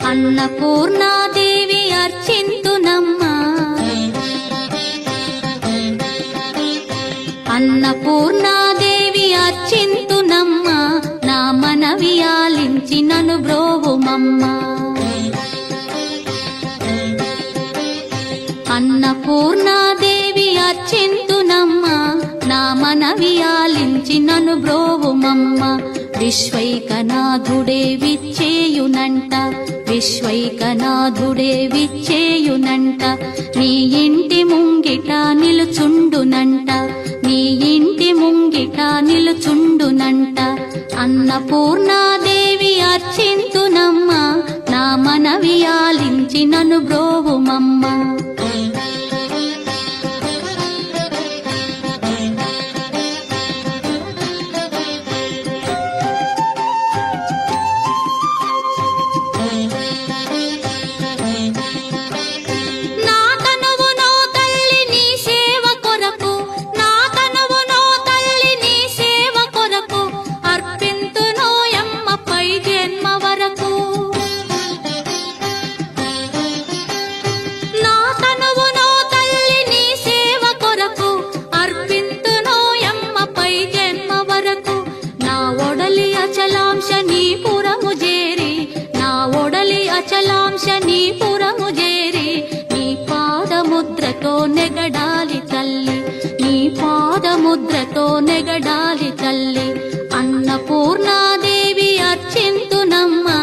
అన్నపూర్ణాదేవి అర్చింతునమ్మా, అన్నపూర్ణాదేవి అర్చింతునమ్మా, నా మనవి ఆలించి నన్ను బ్రోవుమమ్మా. అన్నపూర్ణాదేవి అర్చింతునమ్మా, నా మనవి ఆలించి నన్ను బ్రోవుమమ్మా. విశ్వైకనాథుడే విచ్చేయునంట, విశ్వైకనాథుడే విచ్చేయునంట, నీ ఇంటి ముంగిట నిలుచుండునంట, నీ ఇంటి ముంగిట నిలుచుండునంట. అన్నపూర్ణాదేవి అర్చింతునమ్మా, నా మనవి ఆలించి నన్ను బ్రోవుమమ్మా. అచలాంశ నీ పురము చేరి, నీ పాదముద్రతో నెగడాలి తల్లి, నీ పాదముద్రతో నెగడాలి తల్లి. అన్నపూర్ణాదేవి అర్చింతునమ్మా,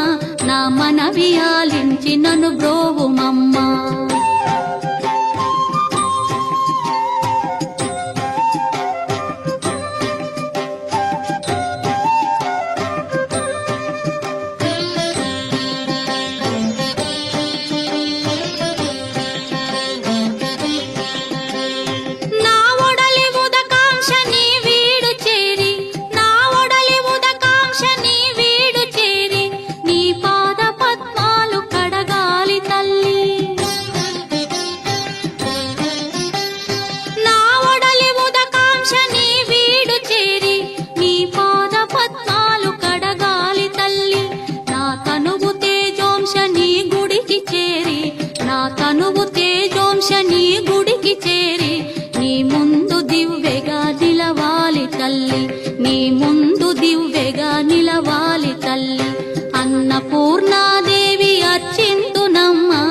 నా మనవి ఆలించి నన్ను బ్రోవుమమ్మా. తనువు తేజోంశ నీ గుడికి చేరి, నీ ముందు దివ్వెగా నిలవాలి తల్లి, నీ ముందు దివ్వెగా నిలవాలి తల్లి. అన్నపూర్ణాదేవి అర్చింతునమ్మా,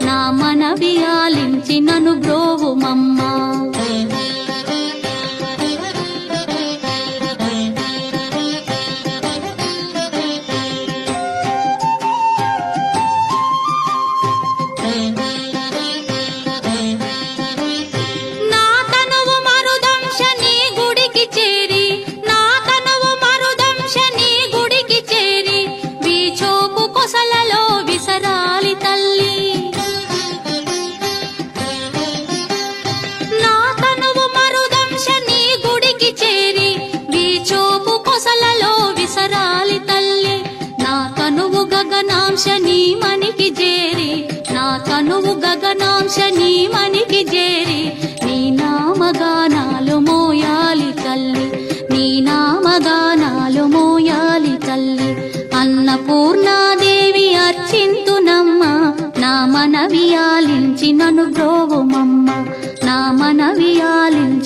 నా మనవి ఆలించి నన్ను బ్రోవుమమ్మా. గగనాంశ నీ మనికి చేరి, నా తనువు గగనాంశ నీ మనికి చేరి, నీ నామగానాలు మోయాలి తల్లి, నీ నామగానాలు మోయాలి తల్లి. అన్నపూర్ణాదేవి అర్చింతునమ్మా, నా మనవి ఆలించి నన్ను బ్రోవుమమ్మా, నా మనవి ఆలించి